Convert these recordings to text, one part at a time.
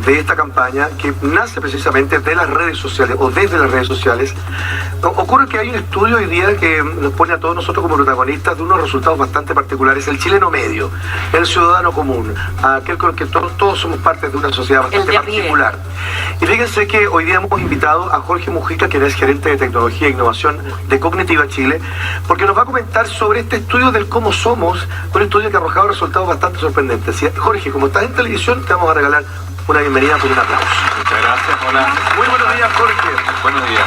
de esta campaña que nace precisamente de las redes sociales o desde las redes sociales. Ocurre que hay un estudio hoy día que nos pone a todos nosotros como protagonistas de unos resultados bastante particulares. El chileno medio, el ciudadano común, aquel con el que todos somos parte de una sociedad bastante particular. Y fíjense que hoy día hemos invitado a Jorge Mujica, quien es gerente de tecnología e innovación de Cognitiva Chile, porque nos va a comentar sobre este estudio del cómo somos, un estudio que ha arrojado resultados bastante sorprendentes. Jorge, como estás en televisión, te vamos a regalar una bienvenida con un aplauso. Muchas gracias, hola. Muy buenos días, Jorge. Buenos días.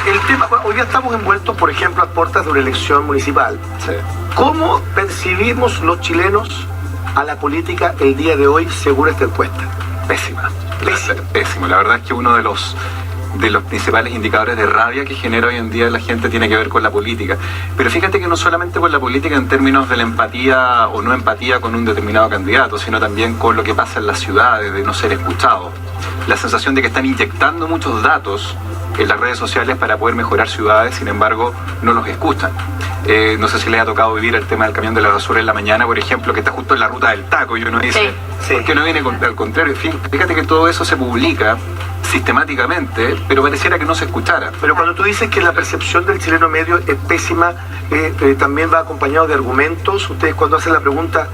El tema, hoy día estamos envueltos, por ejemplo, a puertas de una elección municipal. Sí. ¿Cómo percibimos los chilenos a la política el día de hoy según esta encuesta? Pésima. Pésimo. La verdad es que uno de los principales indicadores de rabia que genera hoy en día la gente tiene que ver con la política. Pero fíjate que no solamente con la política en términos de la empatía o no empatía con un determinado candidato, sino también con lo que pasa en las ciudades, de no ser escuchado. La sensación de que están inyectando muchos datos en las redes sociales para poder mejorar ciudades, sin embargo, no los escuchan. No sé si les ha tocado vivir el tema del camión de la basura en la mañana, por ejemplo, que está justo en la ruta del taco, y uno dice, ¿por qué no viene al contrario? Fíjate que todo eso se publica sistemáticamente, pero pareciera que no se escuchara. Pero cuando tú dices que la percepción del chileno medio es pésima, también va acompañado de argumentos. Ustedes cuando hacen la pregunta,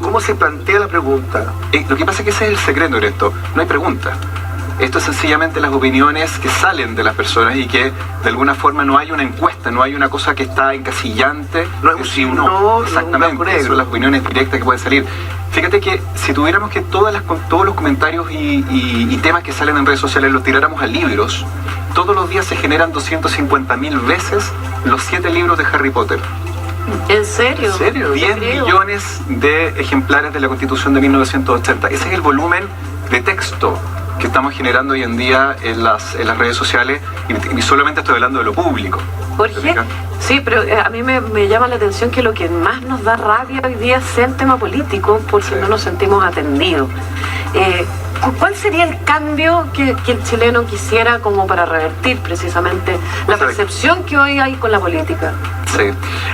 ¿cómo se plantea la pregunta? Lo que pasa es que ese es el secreto en esto, no hay pregunta. Esto es sencillamente las opiniones que salen de las personas y que de alguna forma no hay una encuesta, no hay una cosa que está encasillante. No es un sí o no. Exactamente, son las opiniones directas que pueden salir. Fíjate que si tuviéramos que todos los comentarios y temas que salen en redes sociales los tiráramos a libros, todos los días se generan 250.000 veces los 7 libros de Harry Potter. ¿En serio? ¿En serio? 10 millones de ejemplares de la Constitución de 1980. Ese es el volumen de texto que estamos generando hoy en día en las redes sociales, y solamente estoy hablando de lo público. Jorge, sí, pero a mí me llama la atención que lo que más nos da rabia hoy día sea el tema político, porque no nos sentimos atendidos. ¿Cuál sería el cambio que el chileno quisiera como para revertir precisamente la percepción que hoy hay con la política? Sí.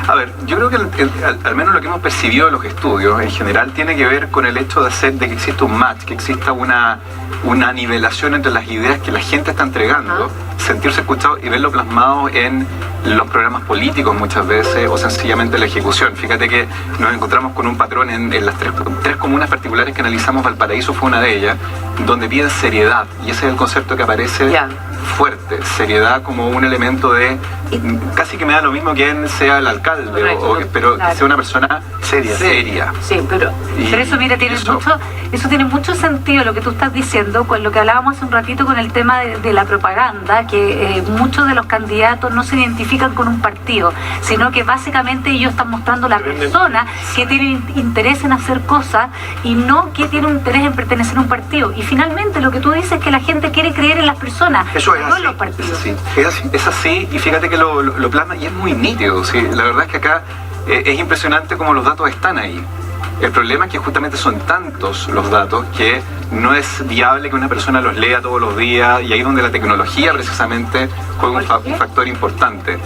A ver, yo creo que al menos lo que hemos percibido en los estudios en general tiene que ver con el hecho de que exista un match, que exista una nivelación entre las ideas que la gente está entregando, sentirse escuchado y verlo plasmado en los programas políticos muchas veces, o sencillamente la ejecución. Fíjate que nos encontramos con un patrón en las tres comunas particulares que analizamos. Valparaíso fue una de ellas, donde piden seriedad, y ese es el concepto que aparece fuerte, seriedad como un elemento de, casi que me da lo mismo quién sea el alcalde, pero que sea una persona seria. Sí, pero eso, mira, eso tiene mucho sentido lo que tú estás diciendo, con lo que hablábamos hace un ratito con el tema de la propaganda, que muchos de los candidatos no se identifican con un partido, sino que básicamente ellos están mostrando la persona que tiene interés en hacer cosas y no que tiene un interés en pertenecer a un partido. Y finalmente lo que tú dices es que la gente quiere creer en las personas, no en los partidos. Es así, y fíjate que lo plasma y es muy nítido. ¿Sí? La verdad es que acá es impresionante cómo los datos están ahí. El problema es que justamente son tantos los datos que no es viable que una persona los lea todos los días, y ahí es donde la tecnología precisamente juega un factor importante.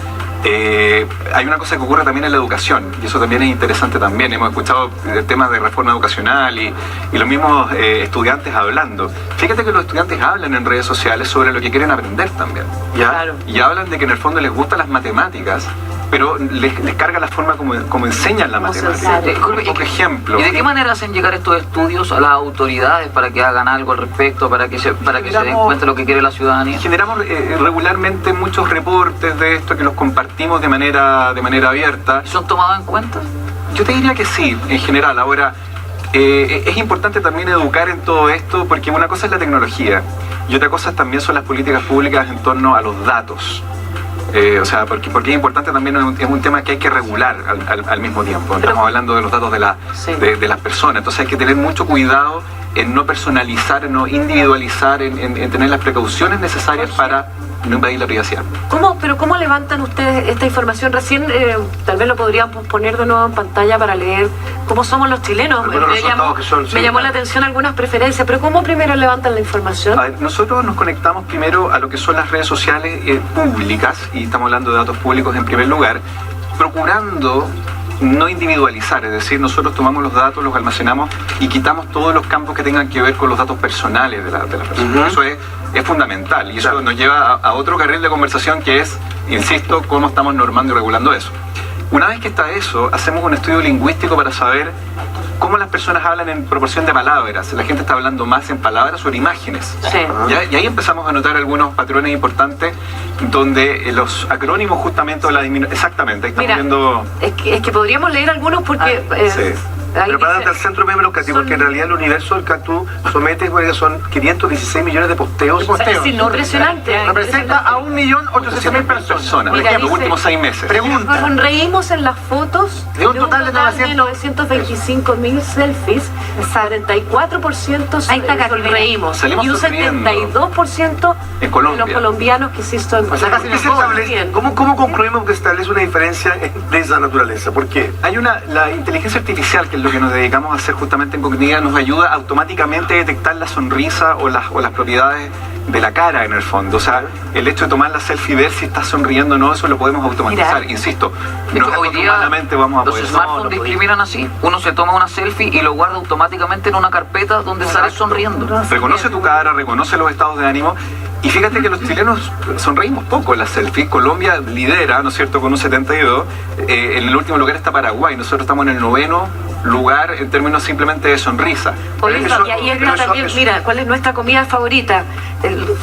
Hay una cosa que ocurre también en la educación, y eso también es interesante también. Hemos escuchado temas de reforma educacional y los mismos estudiantes hablando. Fíjate que los estudiantes hablan en redes sociales sobre lo que quieren aprender también, ¿ya? Claro. Y hablan de que en el fondo les gustan las matemáticas, pero les carga la forma como enseñan la matemática. Por ejemplo. ¿Y de qué manera hacen llegar estos estudios a las autoridades para que hagan algo al respecto, para que se den cuenta de lo que quiere la ciudadanía? Generamos regularmente muchos reportes de esto que los compartimos de manera abierta. ¿Son tomados en cuenta? Yo te diría que sí, en general. Ahora, es importante también educar en todo esto, porque una cosa es la tecnología y otra cosa también son las políticas públicas en torno a los datos. Porque es importante también, es un tema que hay que regular al mismo tiempo. Estamos hablando de los datos de las personas, entonces hay que tener mucho cuidado en no personalizar, en no individualizar, en tener las precauciones necesarias para no invadir la privacidad. ¿Pero cómo levantan ustedes esta información? Recién tal vez lo podríamos poner de nuevo en pantalla para leer cómo somos los chilenos. Me llamó la atención algunas preferencias, pero ¿cómo primero levantan la información? A ver, nosotros nos conectamos primero a lo que son las redes sociales públicas, y estamos hablando de datos públicos en primer lugar, procurando no individualizar, es decir, nosotros tomamos los datos, los almacenamos y quitamos todos los campos que tengan que ver con los datos personales de la persona. Eso es fundamental y eso nos lleva a otro carril de conversación que es, insisto, cómo estamos normando y regulando eso. Una vez que está eso, hacemos un estudio lingüístico para saber cómo las personas hablan en proporción de palabras. La gente está hablando más en palabras o en imágenes. Sí. ¿Ya? Y ahí empezamos a notar algunos patrones importantes donde los acrónimos justamente o la exactamente, ahí estamos Mira, viendo... es que podríamos leer algunos porque... sí. Pero para darte al centro meme educativo, porque en realidad el universo del que tú sometes son 516 millones de posteos. Sí, impresionante. Representa a 1.800.000 personas. Por Mira, ejemplo, los dice- últimos 6 meses. Pregunta. Sonreímos en las fotos De un total de 925.000 selfies, 44% Ahí está, Carmen. sonreímos Salimos y un sonriendo. 72% En Colombia. de los colombianos que sí están O sea, casi ¿Qué se establece? ¿Cómo concluimos que se establece una diferencia de esa naturaleza? ¿Por qué? Hay la inteligencia artificial, que es lo que nos dedicamos a hacer justamente en Cognitiva, nos ayuda automáticamente a detectar la sonrisa o las propiedades de la cara en el fondo. O sea, el hecho de tomar la selfie y ver si está sonriendo o no, eso lo podemos automatizar. Mira. Insisto, De no hecho, hoy día humanamente vamos a los poder. smartphones discriminan así. Uno se toma una selfie y lo guarda automáticamente en una carpeta donde sale sonriendo. Reconoce tu cara, reconoce los estados de ánimo. Y fíjate que los chilenos sonreímos poco en las selfies. Colombia lidera, ¿no es cierto?, con un 72. En el último lugar está Paraguay. Nosotros estamos en el 9º lugar en términos simplemente de sonrisa. Oye, Pero y ahí pero está también, mira, ¿cuál es nuestra comida favorita?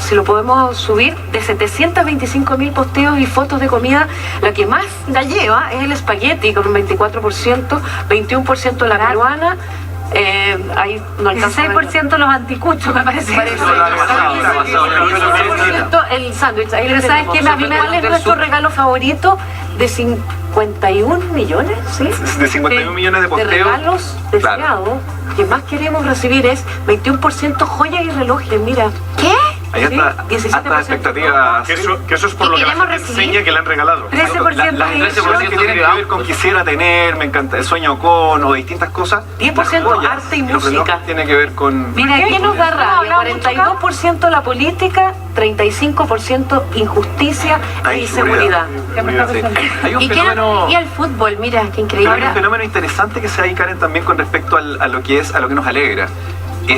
Si lo podemos subir, de 725.000 posteos y fotos de comida, la que más la lleva es el espagueti, con un 24%, 21% la peruana, ahí no alcanza a ver. 16% los anticuchos, me parece. El sándwich, ahí Pero le ¿sabes tenemos. qué? A mí me ¿Cuál es del nuestro sur. regalo favorito? De 51 millones, ¿sí? De 51 millones de De posteos. regalos deseados, que más queremos recibir es 21% joyas y relojes, mira. ¿Qué? Hay hasta 17% expectativas. Que eso es por ¿Y lo que la queremos gente recibir? enseña que le han regalado. 13% Las de intenciones que tienen que ver con quisiera tener, me encanta, el sueño con o distintas cosas. 10% Las joyas arte y los relojes música. tiene que ver con... Mira, ¿Qué nos da rabia? hablado mucho acá. 42% la política, 35% injusticia Ah, y inseguridad. seguridad. Sí. Hay un ¿Y, fenómeno... y el fútbol, mira, qué Pero increíble. hay un fenómeno interesante que se da ahí, Karen, también con respecto a lo que nos alegra.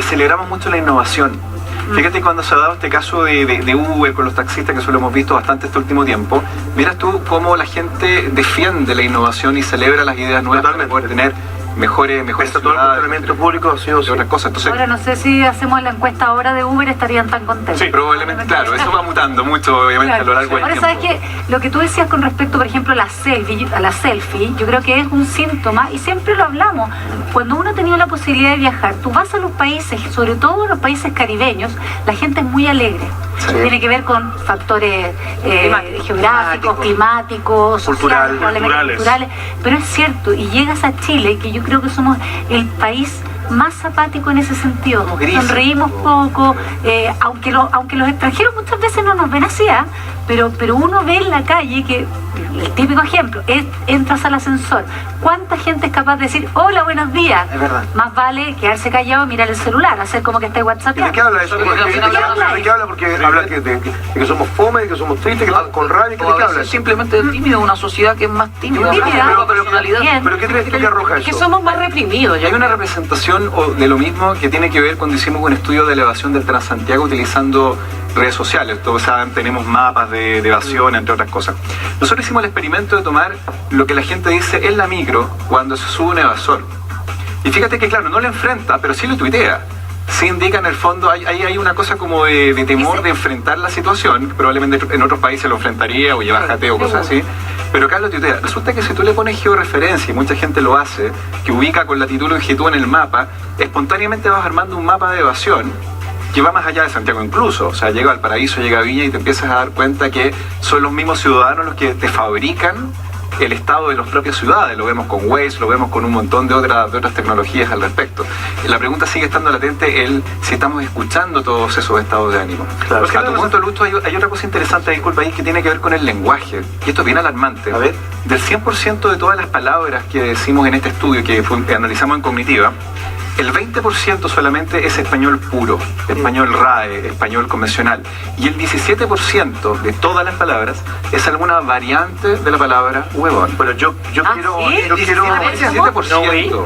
Celebramos mucho la innovación. Fíjate cuando se ha dado este caso de Uber con los taxistas, que eso lo hemos visto bastante este último tiempo. Miras tú cómo la gente defiende la innovación y celebra las ideas nuevas para poder tener mejores Está todo el ciudades, funcionamiento público, sí o y sí. otras cosas. Entonces, Ahora no sé si hacemos la encuesta ahora de Uber estarían tan contentos. Sí, probablemente, claro, eso va mutando mucho, obviamente, a lo largo del Ahora, tiempo. ¿sabes qué? Lo que tú decías con respecto, por ejemplo, a la selfie, yo creo que es un síntoma, y siempre lo hablamos, cuando uno ha tenido la posibilidad de viajar, tú vas a los países, sobre todo los países caribeños, la gente es muy alegre. Sí. Tiene que ver con factores Climáticos. geográficos, climáticos, sociales, probablemente culturales. culturales, pero es cierto, y llegas a Chile, que yo creo que somos el país más apático en ese sentido. Somos grises. Sonreímos poco, aunque los extranjeros muchas veces no nos ven así, ¿ah? pero uno ve en la calle que, el típico ejemplo, es entras al ascensor, ¿cuánta gente es capaz de decir hola, buenos días? Es verdad. Más vale quedarse callado y mirar el celular, hacer como que está en WhatsApp. ¿Y de qué habla eso? ¿De qué habla? ¿De qué habla? Porque habla de que somos fome, de que somos tristes, que estamos con rabia. ¿De O a qué habla veces eso? simplemente tímido, una sociedad que es más tímida. Tímida. Pero personalidad. Bien. ¿Pero qué crees que arroja Que eso? somos más reprimidos. Y hay una representación de lo mismo que tiene que ver cuando hicimos un estudio de elevación del Transantiago utilizando redes sociales. Todos saben, tenemos mapas de evasión, entre otras cosas. Nosotros hicimos el experimento de tomar lo que la gente dice en la micro cuando se sube un evasor. Y fíjate que, claro, no lo enfrenta, pero sí lo tuitea. Se indica en el fondo, hay una cosa como de temor de enfrentar la situación. Probablemente en otros países lo enfrentaría o lleva jateo o cosas así. Pero acá lo tuitea. Resulta que si tú le pones georreferencia, y mucha gente lo hace, que ubica con latitud y longitud en el mapa, espontáneamente vas armando un mapa de evasión que va más allá de Santiago incluso. O sea, llega al Paraíso, llega a Viña y te empiezas a dar cuenta que son los mismos ciudadanos los que te fabrican el estado de las propias ciudades. Lo vemos con Waze, lo vemos con un montón de otras tecnologías al respecto. La pregunta sigue estando latente, si estamos escuchando todos esos estados de ánimo. Claro. A tu punto, Lucho, hay otra cosa interesante, disculpa, ahí, que tiene que ver con el lenguaje. Y esto es bien alarmante. A ver. Del 100% de todas las palabras que decimos en este estudio que analizamos en Cognitiva, el 20% solamente es español puro, español RAE, español convencional. Y el 17% de todas las palabras es alguna variante de la palabra huevón. Bueno, yo quiero... ¿sí? Yo quiero 17%.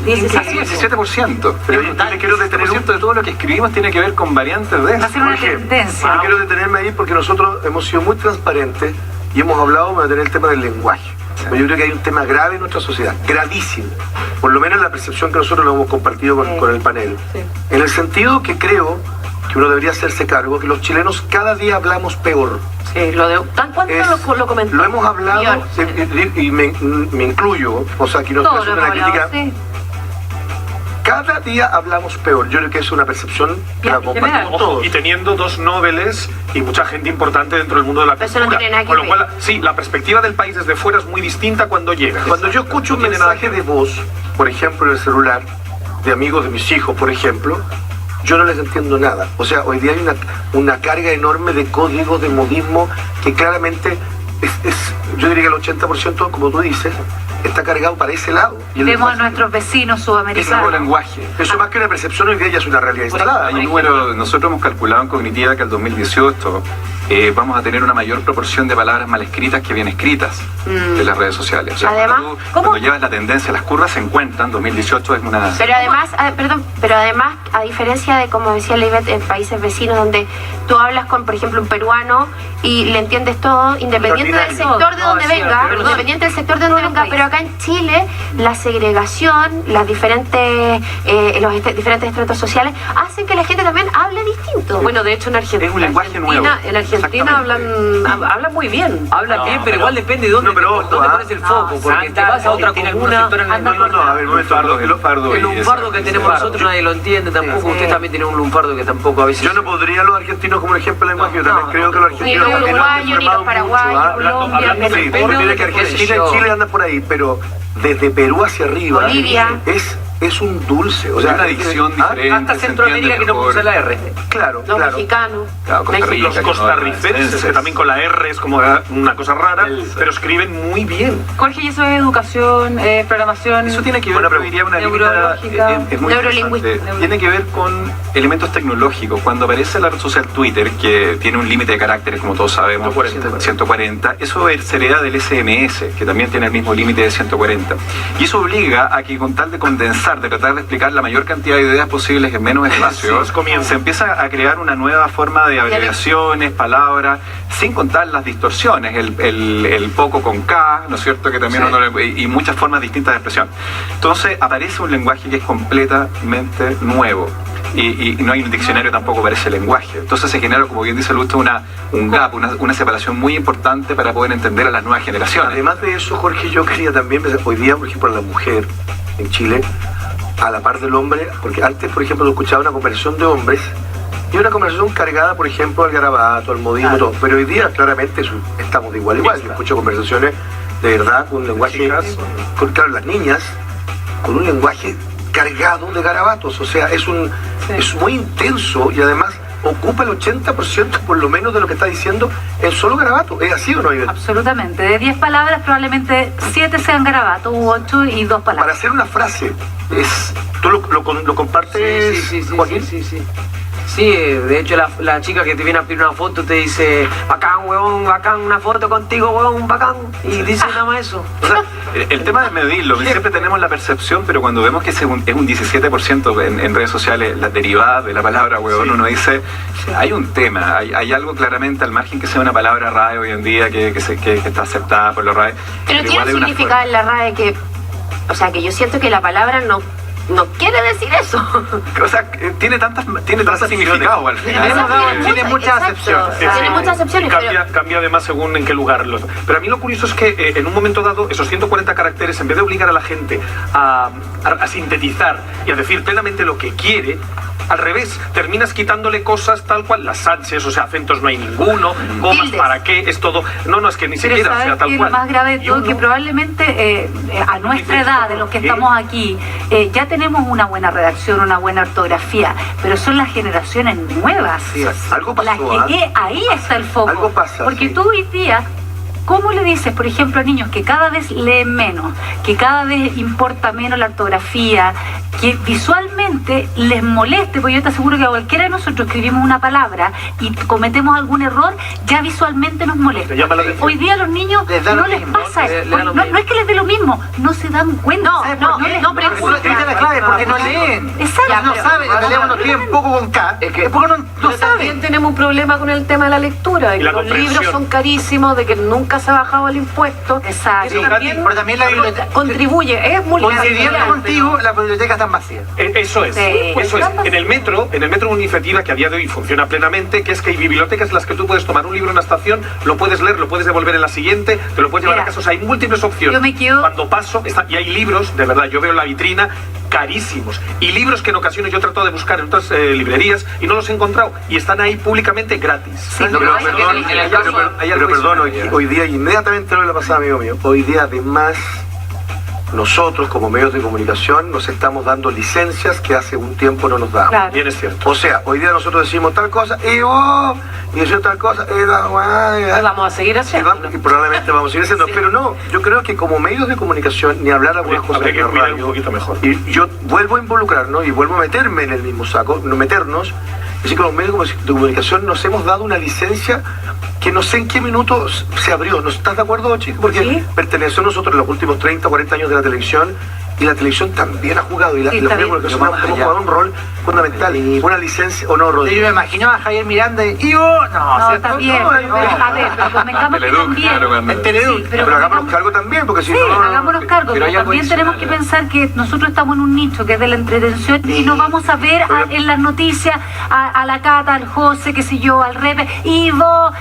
17%. pero yo le quiero detener 17% de todo lo que escribimos tiene que ver con variantes de Va a eso. ser una Jorge, tendencia. Yo quiero detenerme ahí porque nosotros hemos sido muy transparentes y hemos hablado, vamos a tener el tema del lenguaje. Pero yo creo que hay un tema grave en nuestra sociedad, gravísimo, por lo menos la percepción que nosotros lo hemos compartido con el panel. En el sentido que creo que uno debería hacerse cargo que los chilenos cada día hablamos peor. Sí, ¿tan cuánto lo comentó? Lo hemos hablado, y me incluyo, o sea, aquí no estoy Todo lo haciendo hemos una crítica. hablado, sí. Cada día hablamos peor. Yo creo que es una percepción que la compartimos general. todos. Y teniendo 2 Nobeles y mucha gente importante dentro del mundo de la Pero eso cultura. no tiene nada que Con lo ver. cual, sí, la perspectiva del país desde fuera es muy distinta cuando llega. Cuando yo escucho un No tiene nada mensaje que de voz, por ejemplo, en el celular, de amigos de mis hijos, por ejemplo, yo no les entiendo nada. O sea, hoy día hay una carga enorme de códigos, de modismo, que claramente yo diría que el 80%, como tú dices, está cargado para ese lado. Y el Vemos a lenguaje- nuestros vecinos Es un nuevo sudamericanos. lenguaje. Eso más que una percepción, hoy día ya es una realidad instalada. Hay un número, nosotros hemos calculado en Cognitiva que al 2018 vamos a tener una mayor proporción de palabras mal escritas que bien escritas de las redes sociales. O sea, Además, cuando llevas la tendencia, las curvas se encuentran, 2018 es una... Pero además, a diferencia de, como decía Leibet, en países vecinos donde tú hablas con, por ejemplo, un peruano y le entiendes todo, independiente del sector de donde venga, independiente del sector de donde venga, pero acá en Chile la segregación, las diferentes diferentes estratos sociales hacen que la gente también hable distinto. Bueno, de hecho en Argentina, Es un lenguaje nuevo. En Argentina hablan muy bien. Habla bien, pero igual depende de dónde, no, pero ojo, dónde pones el foco, porque te vas a otra comuna. No, a ver, un momento, El lunfardo El lunfardo que tenemos nosotros nadie lo entiende tampoco. Usted también tiene un lunfardo que tampoco a veces... Yo no podría los argentinos como un ejemplo de lenguaje, yo también creo que los Ni argentinos los también uruguayos, ni los informado paraguayos, mucho, Colombia, hablando Sí, Perú. porque mira que Argentina y Chile andan por ahí, pero desde Perú hacia arriba Bolivia. es un dulce. O sea, una dicción diferente. Hasta se Centroamérica que no entiende usa la mejor. R. Claro, Los claro. mexicanos. Claro, Costa Rica, Los que no costarricenses, que también con la R es como una cosa rara, pero escriben muy bien. Jorge, ¿y eso es educación, programación? Eso tiene que ver, yo diría, una línea neurológica, es muy neurolingüística. interesante. Tiene que ver con elementos tecnológicos. Cuando aparece la red social Twitter, que tiene un límite de caracteres, como todos sabemos, 140, eso se hereda del SMS, que también tiene el mismo límite de 140. Y eso obliga a que, con tal de condensar, de tratar de explicar la mayor cantidad de ideas posibles en menos espacio, se empieza a crear una nueva forma de abreviaciones, palabras, sin contar las distorsiones, el poco con K, ¿no es cierto? Que también y muchas formas distintas de expresión. Entonces aparece un lenguaje que es completamente nuevo. Y no hay un diccionario tampoco para ese lenguaje. Entonces se genera, como bien dice Lusto, un gap, una separación muy importante para poder entender a las nuevas generaciones. Además de eso, Jorge, yo quería también pensar, hoy día, por ejemplo, la mujer en Chile, a la par del hombre, porque antes, por ejemplo, escuchaba una conversación de hombres y una conversación cargada, por ejemplo, al garabato, al modismo, todo. Pero hoy día, claramente, estamos de igual a igual. Yo escucho conversaciones de verdad con un lenguaje, claro, las niñas, con un lenguaje cargado de garabatos. O sea, es muy intenso y además ocupa el 80% por lo menos de lo que está diciendo en solo garabato. ¿Es así o no, Ivette? Absolutamente. De 10 palabras, probablemente 7 sean garabatos, u 8 y 2 Para palabras. hacer una frase, ¿tú lo compartes, Joaquín? Sí, de hecho la chica que te viene a pedir una foto te dice, bacán, huevón, bacán, una foto contigo, huevón, bacán, y dice nada más eso. O sea, el tema de medirlo, siempre tenemos la percepción, pero cuando vemos que es un 17% en redes sociales, las derivadas de la palabra huevón, uno dice, hay un tema, hay algo claramente al margen que sea una palabra RAE hoy en día que está aceptada por los RAE. Pero tiene igual hay un una significado en la RAE que, o sea, que yo siento que la palabra no quiere decir eso. O sea, tiene tantos significados al final. Tiene muchas acepciones. Tiene muchas acepciones, Cambia además según en qué lugar. Pero a mí lo curioso es que en un momento dado, esos 140 caracteres, en vez de obligar a la gente a sintetizar y a decir plenamente lo que quiere, al revés, terminas quitándole cosas tal cual, las H's, o sea, acentos no hay ninguno, comas, Tildes. ¿para qué? Es todo. No, es que ni Pero siquiera, o ¿sabes sea, qué tal es cual. lo más grave de Y todo? uno- Que probablemente a nuestra edad, de los que estamos aquí, ya tenemos una buena redacción, una buena ortografía, pero son las generaciones nuevas. Algo pasó, Las que ahí está el foco. Algo pasa, Porque sí. tú hoy día ¿cómo le dices, por ejemplo, a niños que cada vez leen menos, que cada vez importa menos la ortografía, que visualmente les moleste? Porque yo te aseguro que a cualquiera de nosotros escribimos una palabra y cometemos algún error, ya visualmente nos molesta. Te llama la atención. Hoy día a los niños no les pasa eso. No es que les dé lo mismo, no se dan cuenta. No preguntan la clave, porque no leen. Exacto. No saben, en realidad uno escribe poco con K, es porque no Pero saben. también tenemos un problema con el tema de la lectura, de Y que la los comprensión. libros son carísimos, de que nunca se ha bajado el impuesto. Exacto. Eso también Pero también la biblioteca. contribuye, es muy Coincidiendo contigo, las bibliotecas están vacías. Eso es, Sí, eso es. En el metro una iniciativa que a día de hoy funciona plenamente, que es que hay bibliotecas en las que tú puedes tomar un libro en una estación, lo puedes leer, lo puedes devolver en la siguiente, te lo puedes llevar a casa. O sea, hay múltiples opciones. Yo me quedo- Cuando paso, y hay libros, de verdad, yo veo la vitrina, carísimos. Y libros que en ocasiones yo he tratado de buscar en otras librerías y no los he encontrado. Y están ahí públicamente gratis. Pero perdón, hoy día, inmediatamente lo que le pasaba a amigo mío, hoy día además nosotros como medios de comunicación nos estamos dando licencias que hace un tiempo no nos daban. Claro. Bien es cierto. O sea, hoy día nosotros decimos tal cosa y decimos tal cosa Vamos a seguir haciendo. y probablemente vamos a seguir haciendo, pero no, yo creo que como medios de comunicación, ni hablar algunas cosas Habría en que la cuidar un radio, poquito mejor. y yo vuelvo a involucrarnos y vuelvo a meterme en el mismo saco, no meternos. Es decir, como medios de comunicación nos hemos dado una licencia que no sé en qué minuto se abrió. ¿No estás de acuerdo, chicos? Porque Sí. perteneció a nosotros en los últimos 30 o 40 años de la televisión, y la televisión también ha jugado, y Sí, los está medios de bien. comunicación hemos jugado un rol fundamental. Una licencia, ¿o no, Yo Rodrigo? me imagino a Javier Miranda y yo, No, ¿cierto? está bien. No, A ver, pero convengamos que Teleduc, también. claro, cuando- En Teleduc. Sí, Pero hagámonos cargo también, porque si Sí, no... hagámonos cargo, pero hay pero algo también tenemos que adicional. pensar que nosotros estamos en un nicho que es de la entretención y no vamos a ver en las noticias a la Cata, al José, qué sé yo, al Repe, y vos,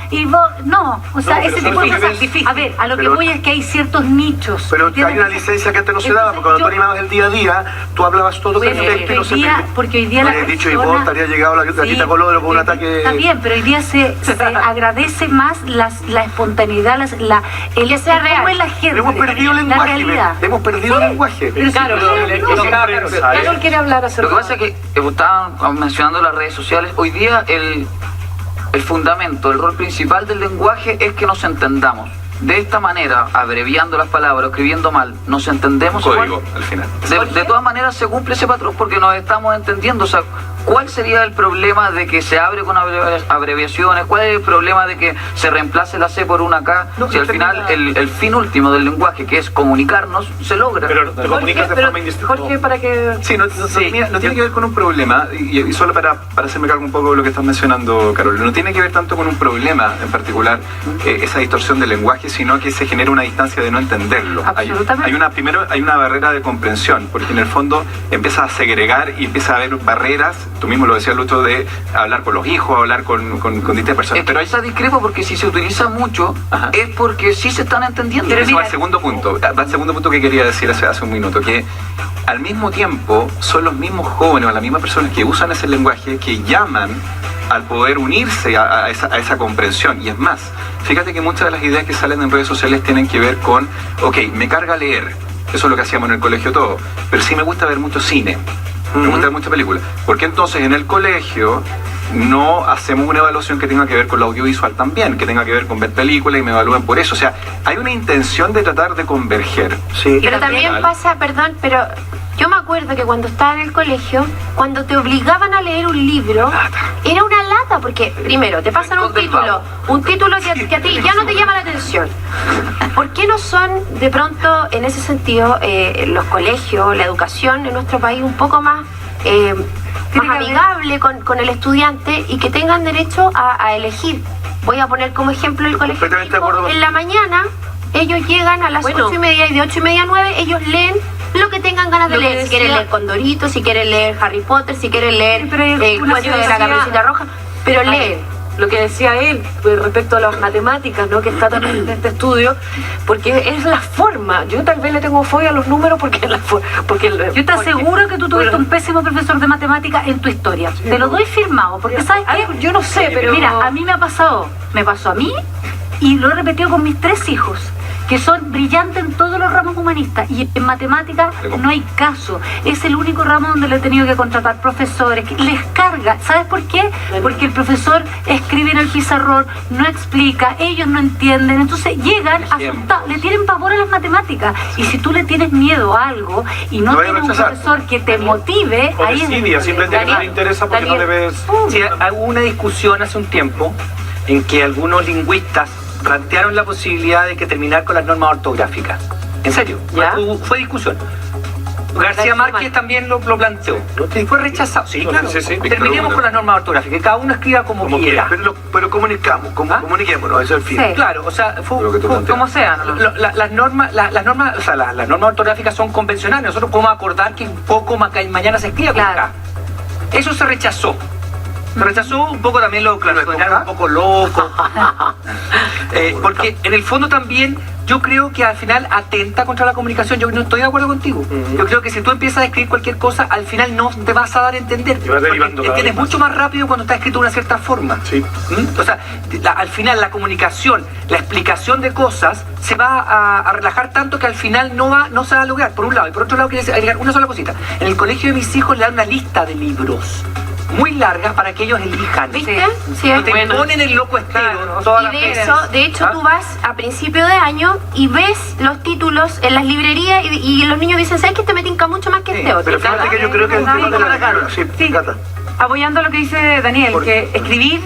no, o sea, No, ese pero tipo de son cosas. niveles A ver, a lo que Pero- voy es que hay ciertos nichos. Pero ¿entiendes? hay una licencia que antes no se daba, porque cuando tú Entonces, animabas el día a día, tú hablabas todo Bueno, perfecto y no se porque hoy día la habrías dicho, y vos persona- estaría llegado la Sí, Quita Colodro con un ataque... Está bien, pero hoy día se agradece más la espontaneidad, Que sea cómo real. es la gente, Hemos perdido el la lenguaje, realidad. hemos perdido el lenguaje. Claro, Carol quiere hablar hace Lo que rato. pasa es que estaban mencionando las redes sociales. Hoy día el fundamento, el rol principal del lenguaje es que nos entendamos. De esta manera, abreviando las palabras, escribiendo mal, nos entendemos igual. Código, al final. De todas maneras se cumple ese patrón porque nos estamos entendiendo. O sea, ¿cuál sería el problema de que se abre con abreviaciones? ¿Cuál es el problema de que se reemplace la C por una K? Si al final el fin último del lenguaje, que es comunicarnos, se logra. Pero te comunicas de forma indistinta. Jorge, para que... Sí, no tiene que ver con un problema, y solo para hacerme cargo un poco de lo que estás mencionando, Carol, no tiene que ver tanto con un problema en particular, esa distorsión del lenguaje, sino que se genera una distancia de no entenderlo. Absolutamente. Primero hay una barrera de comprensión, porque en el fondo empieza a segregar y empieza a haber barreras, tú mismo lo decías, Lucho, de hablar con los hijos, hablar con distintas personas. Es que esa discrepo porque si se utiliza mucho, Ajá. es porque sí se están entendiendo. Pero eso va al segundo punto que quería decir hace un minuto, que al mismo tiempo son los mismos jóvenes o las mismas personas que usan ese lenguaje que llaman al poder unirse a esa comprensión. Y es más, fíjate que muchas de las ideas que salen en redes sociales tienen que ver con, ok, me carga leer, eso es lo que hacíamos en el colegio todo, pero sí me gusta ver mucho cine, me gusta ver mucha película. ¿Por qué entonces en el colegio no hacemos una evaluación que tenga que ver con lo audiovisual también, que tenga que ver con ver películas y me evalúen por eso? O sea, hay una intención de tratar de converger. Sí. Pero también pasa, perdón, pero yo me acuerdo que cuando estaba en el colegio, cuando te obligaban a leer un libro, era una lata, porque primero te pasan un título que a ti ya no te llama la atención. ¿Por qué no son de pronto, en ese sentido, los colegios, la educación en nuestro país un poco más amigable con el estudiante y que tengan derecho a elegir? Voy a poner como ejemplo el colegio. Completamente de acuerdo. En la mañana ellos llegan a las 8:30 y de 8:30 a 9 ellos leen lo que tengan ganas de Lo que leer. Si quieren decía- leer Condorito, si quieren leer Harry Potter, si quieren leer Pero hay el una cuento de la decía- Caperucita Roja, pero leen. Lo que decía él pues, respecto a las matemáticas, ¿no? Que está también en este estudio, porque es la forma. Yo tal vez le tengo fobia a los números porque es la forma. Yo te aseguro que tú tuviste un pésimo profesor de matemáticas en tu historia. Te lo doy firmado, porque ¿sabes qué? Yo no sé, pero... Mira, a mí me pasó a mí y lo he repetido con mis 3 hijos. que son brillantes en todos los ramos humanistas y en matemáticas no hay caso. Es el único ramo donde le he tenido que contratar profesores, que les carga. ¿Sabes por qué? Porque el profesor escribe en el pizarrón, no explica, ellos no entienden, entonces llegan asustados, le tienen pavor a las matemáticas. Y si tú le tienes miedo a algo y no tienes un profesor que te motive, O ahí es desidia, simplemente que no le Daniel, interesa porque no le ves... Sí, hubo una discusión hace un tiempo en que algunos lingüistas plantearon la posibilidad de que terminar con las normas ortográficas. En serio, ¿Ya? fue discusión. García Márquez también lo planteó. Fue rechazado. Sí, claro. Sí, sí. Terminemos con las normas ortográficas, que cada uno escriba como quiera. Pero comunicamos, comuniquémonos, eso es el fin. Sí. Claro, o sea, Como sea, ¿no? las normas ortográficas son convencionales. Nosotros podemos acordar que un poco mañana se escribe con K. Eso se rechazó. Se rechazó un poco también lo consideraron un poco loco. Porque en el fondo también yo creo que al final atenta contra la comunicación. Yo no estoy de acuerdo contigo. Yo creo que si tú empiezas a escribir cualquier cosa, al final no te vas a dar a entender. Y vas derivando cada Entiendes vez más. mucho más rápido cuando está escrito de una cierta forma. Sí. O sea, al final la comunicación, la explicación de cosas se va a relajar tanto que al final no se va a lograr, por un lado. Y por otro lado, quiero agregar una sola cosita. En el colegio de mis hijos le dan una lista de libros muy largas para que ellos elijan. ¿Viste? Sí, Y es te bueno. ponen el loco estero todas las veces. De hecho, tú vas a principio de año y ves los títulos en las librerías y los niños dicen, ¿sabes que te me tinca mucho más que este otro? Pero fíjate que yo creo que el tema de la cara, sí, Cata. Apoyando lo que dice Daniel, que escribir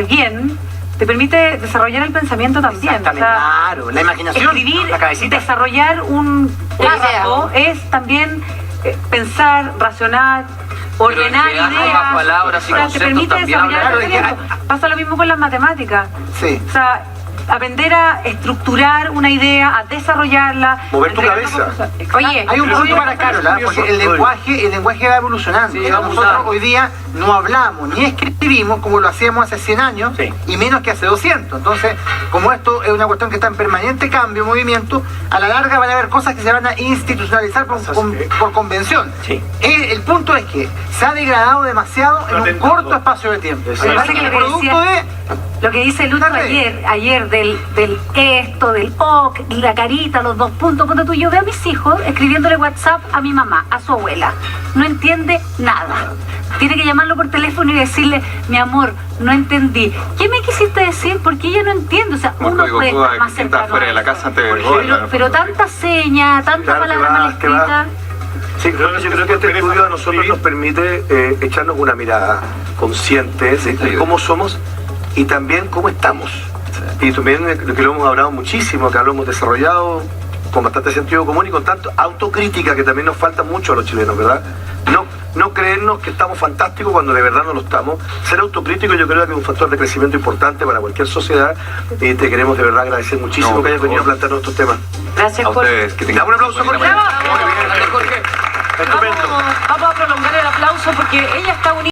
bien te permite desarrollar el pensamiento también. Exactamente, claro, la imaginación, Escribir, la cabecita. desarrollar un trabajo es también pensar, racionar, ordenar Pero en ideas. ambas palabras y O sea, te conceptos permite también desarrollar el hablar. pensamiento. Pasa lo mismo con las matemáticas. Sí. O sea, aprender a estructurar una idea, a desarrollarla. Mover tu entregar cabeza. cosas. Oye, Hay un punto para Carola, porque el lenguaje va evolucionando. Sí, Nosotros mutando. hoy día no hablamos ni escribimos como lo hacíamos hace 100 años Sí. y menos que hace 200. Entonces, como esto es una cuestión que está en permanente cambio, movimiento, a la larga van a haber cosas que se van a institucionalizar por convención. Sí. El punto es que se ha degradado demasiado en un corto espacio de tiempo. Sí. Me parece que el producto de... Lo que dice Lucho ayer del esto, del la carita, los 2 puntos, ponte tú, yo veo a mis hijos escribiéndole WhatsApp a mi mamá, a su abuela. No entiende nada. Tiene que llamarlo por teléfono y decirle, mi amor, no entendí. ¿Qué me quisiste decir? Porque ella no entiende. O sea, Como uno código puede Cuba, estar más que está cercano. fuera de la casa antes de Pero tanta seña, tanta Claro, palabra que va, mal que va. escrita. Sí, yo creo que este estudio a nosotros nos permite echarnos una mirada consciente de cómo somos y también cómo estamos. Y también lo que lo hemos hablado muchísimo, que lo hemos desarrollado con bastante sentido común y con tanto autocrítica que también nos falta mucho a los chilenos, ¿verdad? No creernos que estamos fantásticos cuando de verdad no lo estamos. Ser autocrítico yo creo que es un factor de crecimiento importante para cualquier sociedad y te queremos de verdad agradecer muchísimo que hayas venido a plantearnos estos temas. Gracias, A Jorge. ustedes, que tengan Dame un aplauso, Jorge. Bravo. Muy bien, Jorge. Estupendo. Vamos a prolongar el aplauso porque ella está unida.